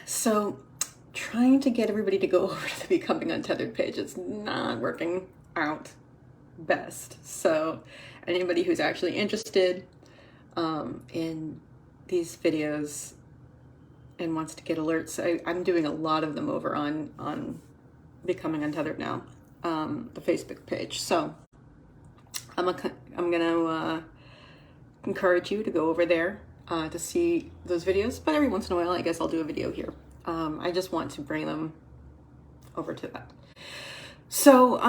So, trying to get everybody to go over to the Becoming Untethered page is not working out best. So, anybody who's actually interested in these videos and wants to get alerts, I'm doing a lot of them over on Becoming Untethered now, the Facebook page. So, I'm gonna encourage you to go over there to see those videos, but every once in a while I guess I'll do a video here. I just want to bring them over to that. So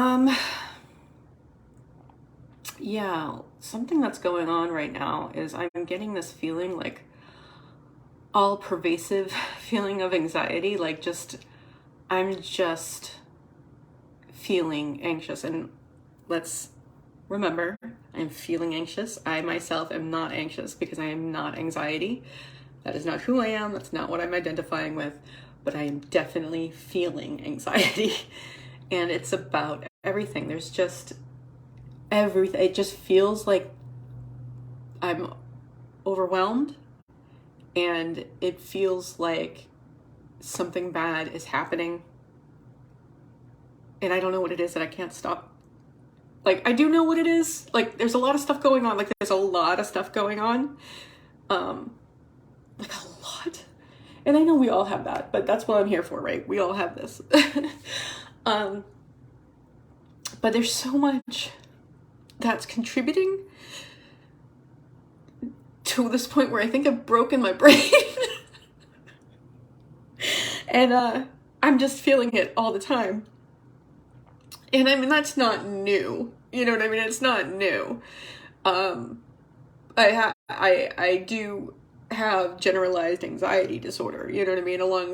yeah, something that's going on right now is I'm getting this feeling, like all pervasive feeling of anxiety, like I'm just feeling anxious. And let's remember, I'm feeling anxious. I myself am not anxious because I am not anxiety. That is not who I am. That's not what I'm identifying with. But I am definitely feeling anxiety. And it's about everything. There's just everything. It just feels like I'm overwhelmed. And it feels like something bad is happening. And I don't know what it is that I can't stop. Like, I do know what it is. Like, there's a lot of stuff going on. Like, there's a lot of stuff going on. Like, a lot. And I know we all have that, but that's what I'm here for, right? We all have this. But there's so much that's contributing to this point where I think I've broken my brain. And I'm just feeling it all the time. And I mean, that's not new. You know what I mean? It's not new. I do have generalized anxiety disorder, you know what I mean? Along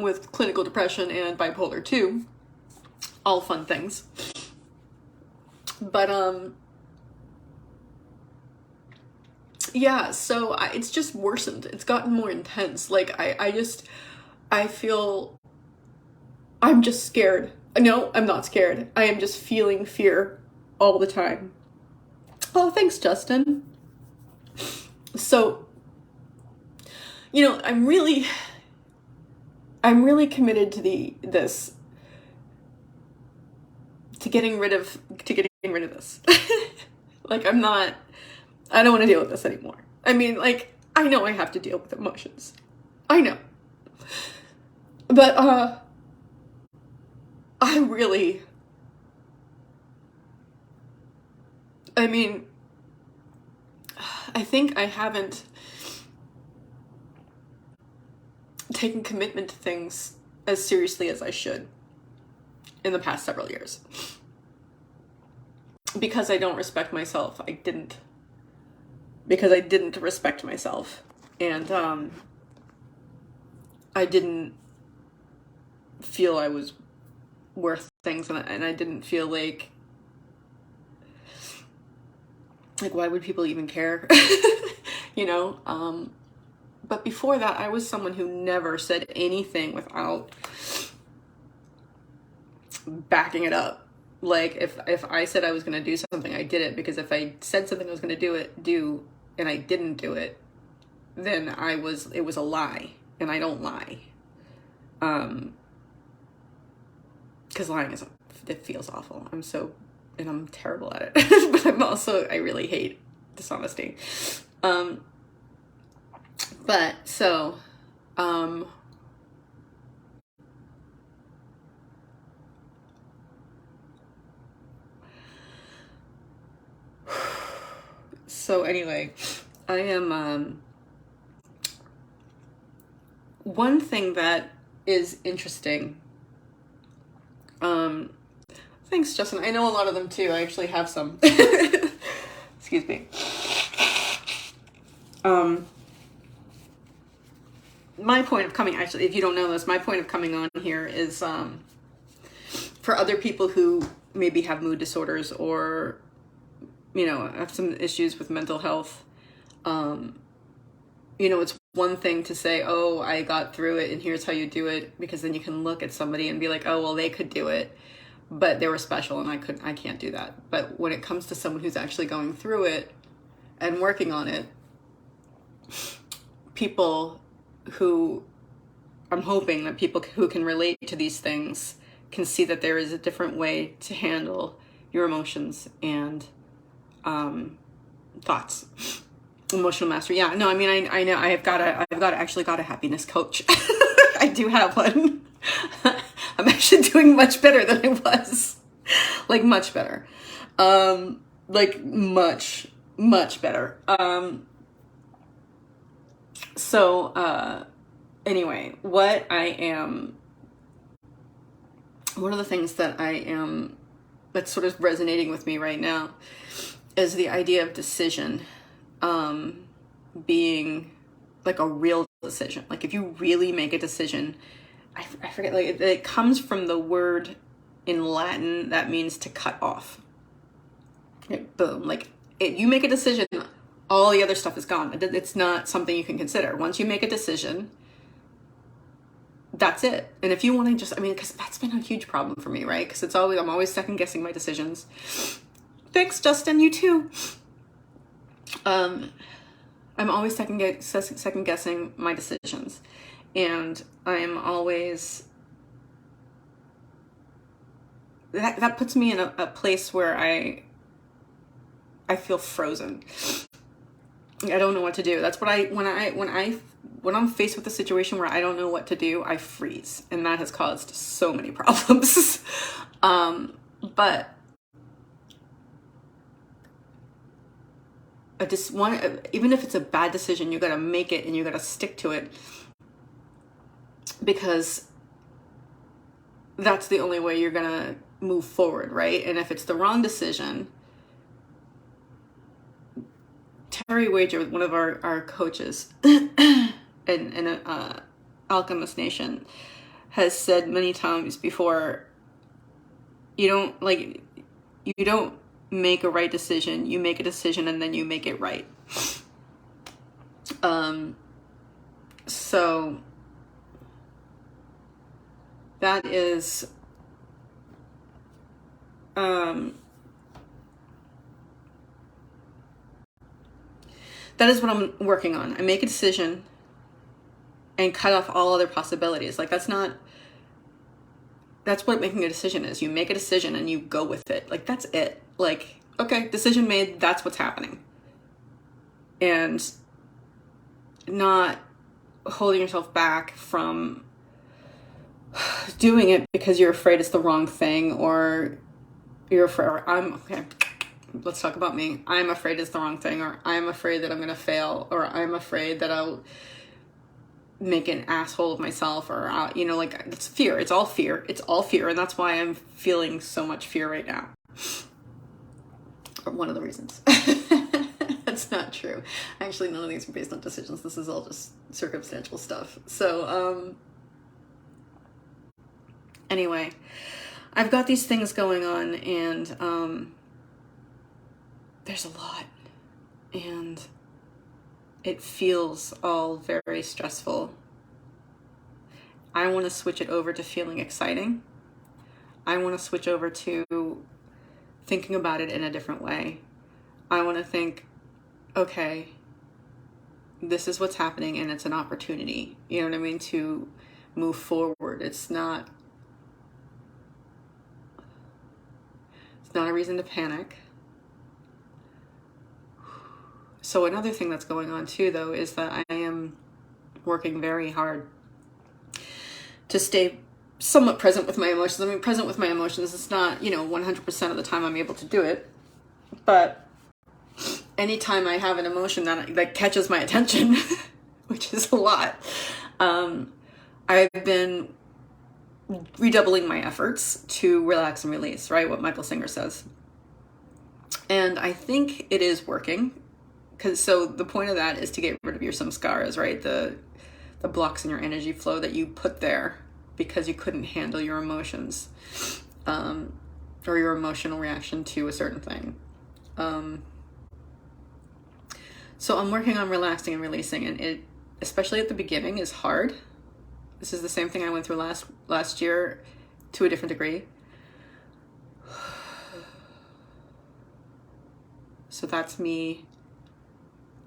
with clinical depression and bipolar 2. All fun things. But yeah, so it's just worsened. It's gotten more intense. Like I feel I'm just scared. No, I'm not scared. I am just feeling fear all the time. Oh, thanks, Justin. So, you know, I'm really committed to getting rid of this. Like, I don't want to deal with this anymore. I mean, like, I know I have to deal with emotions. I know. But, I think I haven't taken commitment to things as seriously as I should in the past several years. Because I don't respect myself. Because I didn't respect myself. And I didn't feel I was worth things, and I didn't feel like why would people even care? You know? But before that, I was someone who never said anything without backing it up. Like, if I said I was going to do something, I did it, because if I said something I was going to do and I didn't do it, then it was a lie, and I don't lie. Because lying it feels awful. And I'm terrible at it. But I really hate dishonesty. But so, so anyway, I am, one thing that is interesting, thanks, Justin. I know a lot of them too. I actually have some. Excuse me. My point of coming, actually, if you don't know this, my point of coming on here is for other people who maybe have mood disorders or, you know, have some issues with mental health. You know, it's one thing to say, oh, I got through it and here's how you do it, because then you can look at somebody and be like, oh, well, they could do it, but they were special and I can't do that. But when it comes to someone who's actually going through it and working on it, people who, I'm hoping that people who can relate to these things can see that there is a different way to handle your emotions and thoughts. Emotional mastery. Yeah, no, I mean, I know I've actually got a happiness coach. I do have one. I'm actually doing much better than I was. Like much better. Like much better. Anyway, one of the things that that's sort of resonating with me right now is the idea of decision being like a real decision. Like if you really make a decision, I forget, like it comes from the word in Latin that means to cut off. Boom. Like you make a decision, all the other stuff is gone. It's not something you can consider. Once you make a decision, that's it. And if you want to just, I mean, because that's been a huge problem for me, right? Because I'm always second guessing my decisions. Thanks, Justin. You too. I'm always second guessing my decisions, and I'm always that puts me in a place where I feel frozen. I don't know what to do. That's what when I'm faced with a situation where I don't know what to do, I freeze, and that has caused so many problems. But even if it's a bad decision, you got to make it and you got to stick to it, because that's the only way you're gonna move forward, right? And if it's the wrong decision, Terry Wager, one of our coaches in Alchemist Nation, has said many times before, you don't make a right decision, you make a decision and then you make it right. So that is what I'm working on. I make a decision and cut off all other possibilities. Like that's what making a decision is. You make a decision and you go with it. Like that's it. Like, okay, decision made, that's what's happening. And not holding yourself back from doing it because you're afraid it's the wrong thing, or you're afraid, let's talk about me. I'm afraid it's the wrong thing, or I'm afraid that I'm going to fail, or I'm afraid that I'll make an asshole of myself, or, like it's fear. It's all fear. It's all fear. And that's why I'm feeling so much fear right now. Or one of the reasons. That's not true. Actually, none of these are based on decisions. This is all just circumstantial stuff. So, anyway, I've got these things going on, and there's a lot, and it feels all very stressful. I want to switch it over to feeling exciting. I want to switch over to thinking about it in a different way. I want to think, okay, this is what's happening, and it's an opportunity, you know what I mean, to move forward. It's not a reason to panic. So another thing that's going on too, though, is that I am working very hard to stay somewhat present with my emotions. I mean, present with my emotions, it's not, 100% of the time I'm able to do it. But anytime I have an emotion that catches my attention, which is a lot, I've been redoubling my efforts to relax and release, right? What Michael Singer says. And I think it is working. So the point of that is to get rid of your samskaras, right? The blocks in your energy flow that you put there because you couldn't handle your emotions, or your emotional reaction to a certain thing. So I'm working on relaxing and releasing, and it, especially at the beginning, is hard. This is the same thing I went through last year to a different degree. So that's me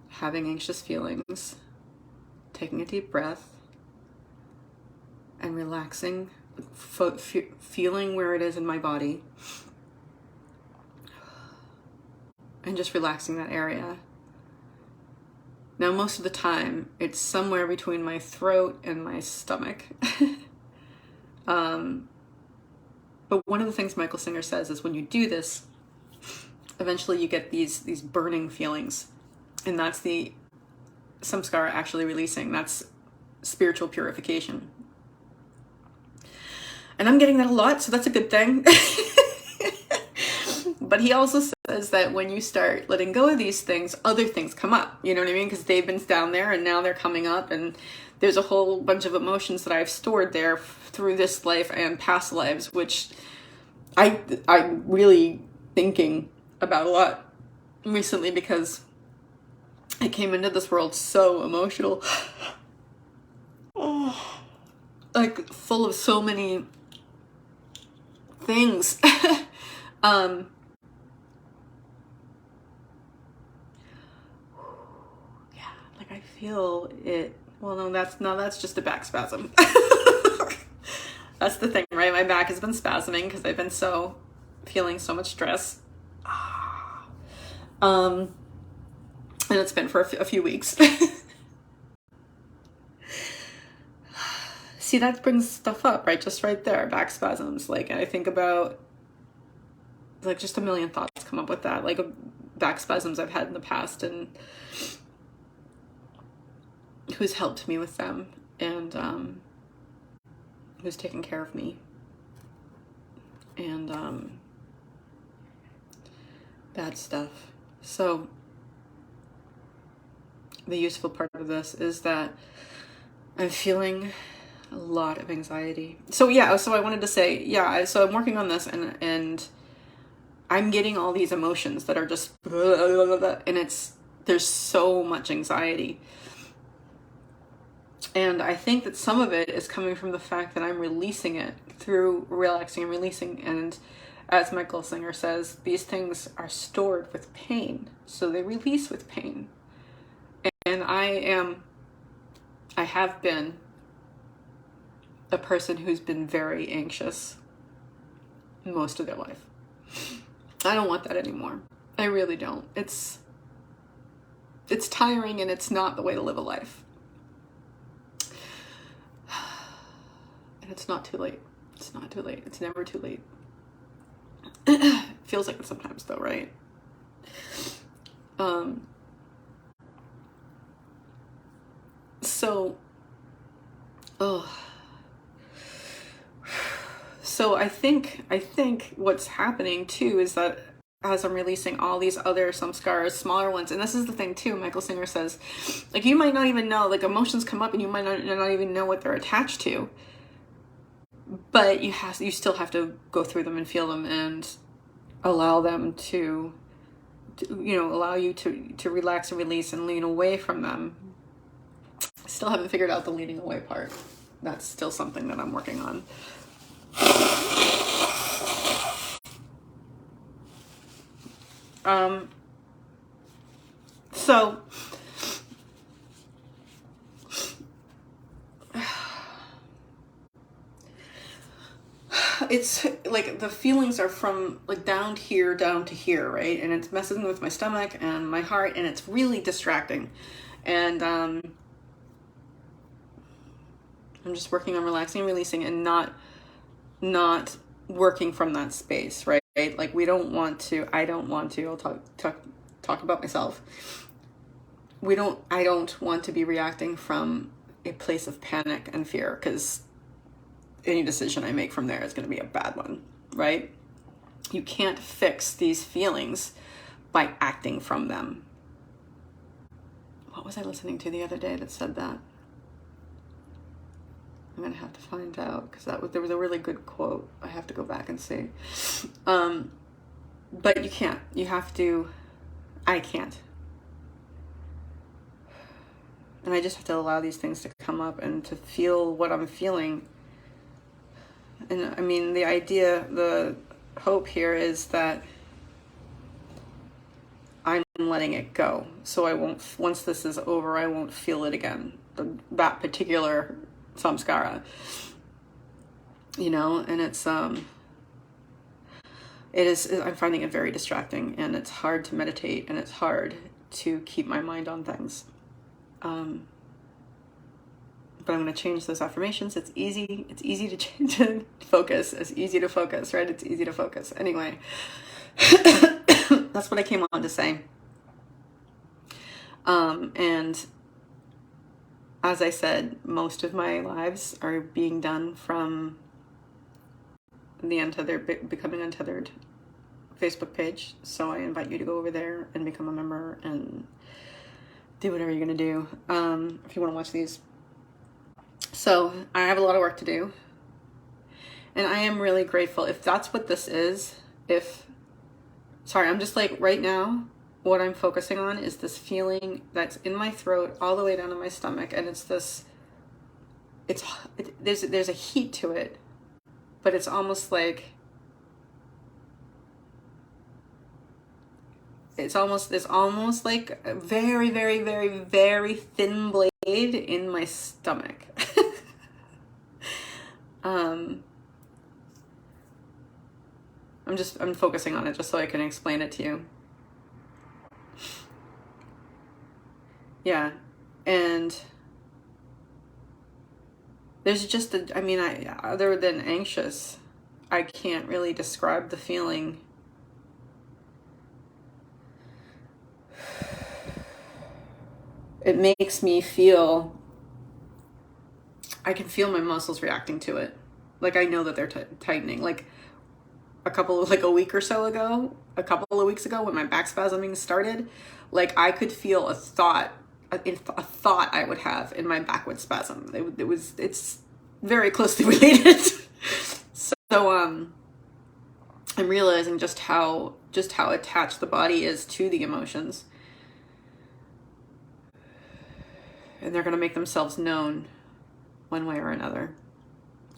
having anxious feelings, taking a deep breath and relaxing, feeling where it is in my body, and just relaxing that area. Now, most of the time, it's somewhere between my throat and my stomach. But one of the things Michael Singer says is when you do this, eventually you get these burning feelings. And that's the samskara actually releasing. That's spiritual purification. And I'm getting that a lot, so that's a good thing. But he also says that when you start letting go of these things, other things come up. You know what I mean? Because they've been down there and now they're coming up, and there's a whole bunch of emotions that I've stored there through this life and past lives, which I'm really thinking about a lot recently because I came into this world so emotional. Oh, like full of so many things. I feel it. Well, no, that's just a back spasm. That's the thing, right? My back has been spasming because I've been feeling so much stress. And it's been for a few weeks. See, that brings stuff up, right? Just right there, back spasms. Like, I think about, like, just a million thoughts come up with that. Like, back spasms I've had in the past, and who's helped me with them, and who's taken care of me, and bad stuff. So the useful part of this is that I'm feeling a lot of anxiety. So I wanted to say, so I'm working on this, and I'm getting all these emotions that are just and there's so much anxiety. And I think that some of it is coming from the fact that I'm releasing it through relaxing and releasing. And as Michael Singer says, these things are stored with pain, so they release with pain. And I have been a person who's been very anxious most of their life. I don't want that anymore. I really don't. It's tiring, and it's not the way to live a life. And it's not too late. It's not too late. It's never too late. Feels like it sometimes, though, right? So I think what's happening too is that as I'm releasing all these other samskaras, smaller ones, and this is the thing too, Michael Singer says, like, you might not even know, like, emotions come up and you might not even know what they're attached to, but you still have to go through them and feel them and allow them to allow you to relax and release and lean away from them. I still haven't figured out the leaning away part. That's still something that I'm working on. So it's like the feelings are from like down here down to here, right? And it's messing with my stomach and my heart, and it's really distracting. And I'm just working on relaxing and releasing, and not working from that space, right? Like, I don't want to, I'll talk about myself. I don't want to be reacting from a place of panic and fear, because any decision I make from there is going to be a bad one, right? You can't fix these feelings by acting from them. What was I listening to the other day that said that? I'm going to have to find out, because there was a really good quote. I have to go back and see. But you can't. You have to. I can't. And I just have to allow these things to come up and to feel what I'm feeling. And I mean, the hope here is that I'm I'm letting it go. So I won't, once this is over, I won't feel it again. That particular samskara, you know, and I'm finding it very distracting, and it's hard to meditate, and it's hard to keep my mind on things. But I'm going to change those affirmations. It's easy to change, to focus. It's easy to focus, right? It's easy to focus. Anyway, that's what I came on to say. And as I said, most of my lives are being done from the Untethered, Becoming Untethered Facebook page. So I invite you to go over there and become a member and do whatever you're going to do if you want to watch these. So I have a lot of work to do. And I am really grateful if that's what this is. I'm just like right now, what I'm focusing on is this feeling that's in my throat all the way down to my stomach. And it's this, there's a heat to it, but it's almost like, it's almost like a very, very, very, very thin blade in my stomach. I'm focusing on it just so I can explain it to you. Yeah. And there's just other than anxious, I can't really describe the feeling. It makes me feel, I can feel my muscles reacting to it. Like I know that they're tightening. Like a week or so ago, a couple of weeks ago when my back spasming started, like I could feel a thought I would have in my back would spasm. It's very closely related. So I'm realizing just how attached the body is to the emotions. And they're going to make themselves known one way or another.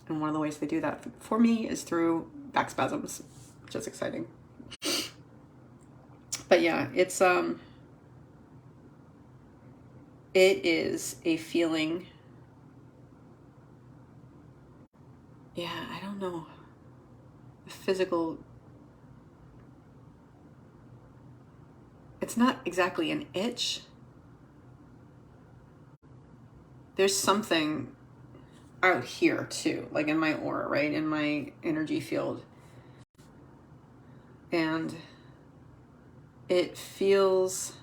And one of the ways they do that for me is through back spasms, which is exciting. But yeah, it is a feeling. Yeah, I don't know. Physical. It's not exactly an itch. There's something out here too, like in my aura, right? In my energy field. And it feels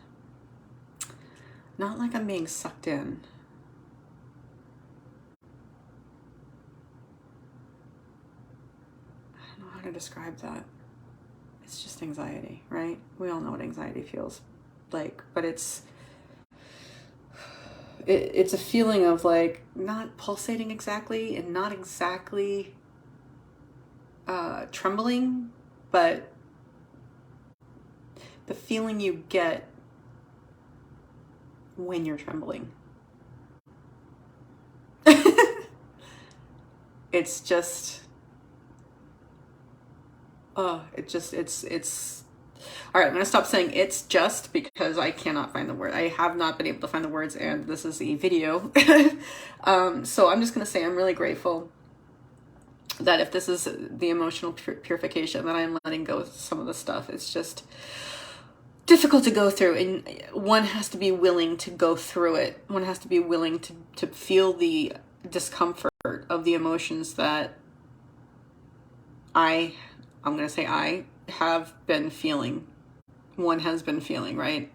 not like I'm being sucked in. I don't know how to describe that. It's just anxiety, right? We all know what anxiety feels like, but it's a feeling of like not pulsating exactly and not exactly trembling, but the feeling you get when you're trembling. It's just, it's all right. I'm gonna stop saying it's just because I cannot find the word. I have not been able to find the words, and this is a video. So I'm just gonna say I'm really grateful that if this is the emotional purification, that I'm letting go of some of the stuff. It's just difficult to go through, and one has to be willing to go through it. One has to be willing to feel the discomfort of the emotions that I'm gonna say I have been feeling. One has been feeling, right?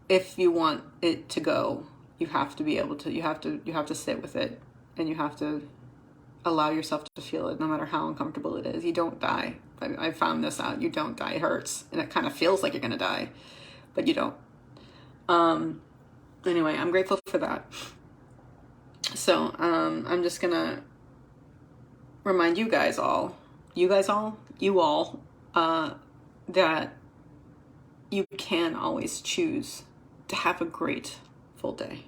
If you want it to go, you have to be able to, you have to sit with it, and you have to allow yourself to feel it, no matter how uncomfortable it is. You don't die. I found this out. You don't die. It hurts, and it kind of feels like you're gonna die, but you don't. Anyway, I'm grateful for that. So I'm just gonna remind you all, that you can always choose to have a grateful day.